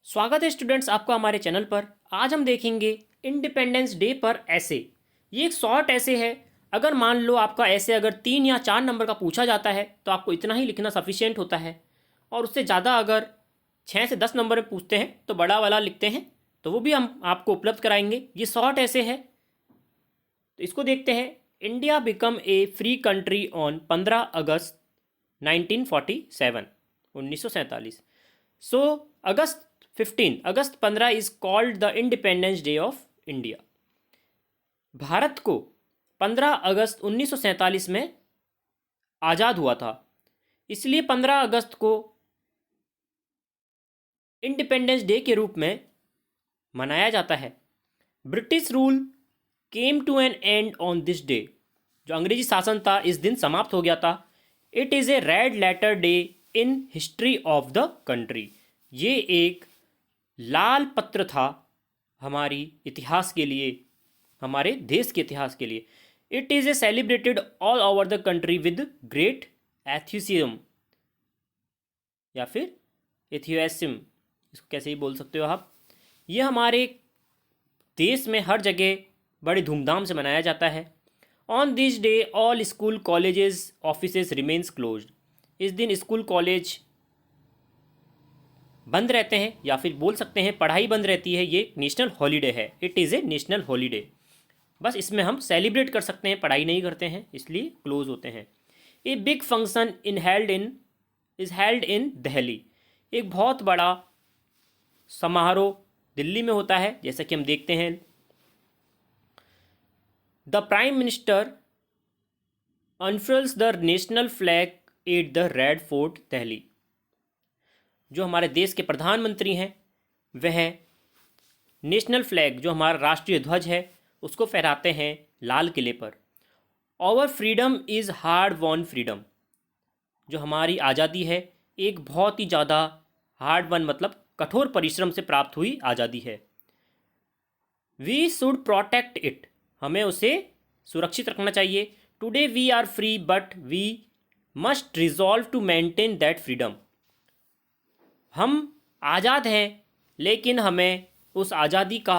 स्वागत है स्टूडेंट्स आपका हमारे चैनल पर। आज हम देखेंगे इंडिपेंडेंस डे पर ऐसे। ये एक शॉर्ट ऐसे है। अगर मान लो आपका ऐसे अगर 3 या 4 नंबर का पूछा जाता है तो आपको इतना ही लिखना सफिशिएंट होता है, और उससे ज़्यादा अगर 6 से 10 नंबर में पूछते हैं तो बड़ा वाला लिखते हैं, तो वो भी हम आपको उपलब्ध कराएंगे। ये शॉर्ट ऐसे है, तो इसको देखते हैं। India become a free country on 15 August 1947 1947। So August 15 is called the independence day of India. Bharat को 15 अगस्त 1947 में आज़ाद हुआ था, इसलिए 15 अगस्त को इंडिपेंडेंस डे के रूप में मनाया जाता है। British rule came to an end on this day. जो अंग्रेजी शासन था इस दिन समाप्त हो गया था। It is a red letter day in history of the country. ये एक लाल पत्र था हमारी इतिहास के लिए, हमारे देश के इतिहास के लिए। It is a celebrated all over the country with great enthusiasm या फिर एथियोसिम, इसको कैसे ही बोल सकते हो आप। ये हमारे देश में हर जगह बड़ी धूमधाम से मनाया जाता है। On this day all school colleges offices remains closed. इस दिन स्कूल कॉलेज बंद रहते हैं, या फिर बोल सकते हैं पढ़ाई बंद रहती है। ये नेशनल हॉलीडे है। It is A national holiday. बस इसमें हम सेलिब्रेट कर सकते हैं, पढ़ाई नहीं करते हैं, इसलिए क्लोज होते हैं। A big function is held in Delhi. एक बहुत बड़ा समारोह दिल्ली में होता है, जैसा कि हम देखते हैं। The prime minister unfurls the national flag at the Red Fort Delhi. जो हमारे देश के प्रधानमंत्री हैं वह नेशनल फ्लैग, जो हमारा राष्ट्रीय ध्वज है, उसको फहराते हैं लाल किले पर। Our freedom is hard won freedom. जो हमारी आज़ादी है एक बहुत ही ज़्यादा हार्ड वन मतलब कठोर परिश्रम से प्राप्त हुई आज़ादी है। We should protect it. हमें उसे सुरक्षित रखना चाहिए। Today we are free but we must resolve to maintain that freedom. हम आज़ाद हैं, लेकिन हमें उस आज़ादी का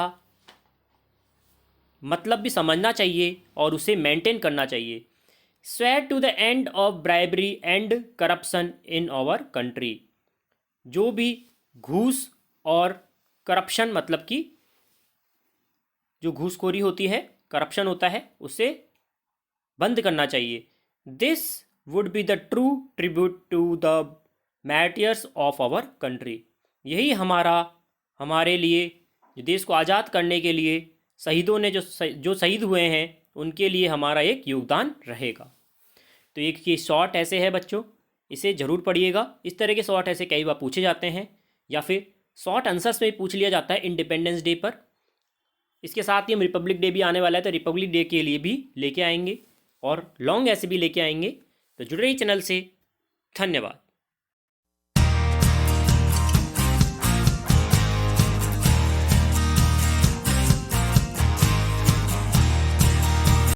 मतलब भी समझना चाहिए और उसे मेंटेन करना चाहिए। Swear to the end of bribery and corruption in our country. जो भी घूस और करप्शन मतलब कि जो घूसखोरी होती है, करप्शन होता है, उसे बंद करना चाहिए। This would be the true tribute to the martyrs of our country. यही हमारे लिए, जो देश को आज़ाद करने के लिए शहीदों ने जो शहीद हुए हैं, उनके लिए हमारा एक योगदान रहेगा। तो एक ये शॉर्ट ऐसे है बच्चों, इसे ज़रूर पढ़िएगा। इस तरह के शॉर्ट ऐसे कई बार पूछे जाते हैं, या फिर शॉर्ट आंसर्स में पूछ लिया जाता है इंडिपेंडेंस डे पर। इसके साथ ही हम रिपब्लिक डे भी आने वाला है, तो रिपब्लिक डे के लिए भी लेके आएंगे और लॉन्ग ऐसे भी लेके आएंगे। तो जुड़े रहिए चैनल से। धन्यवाद।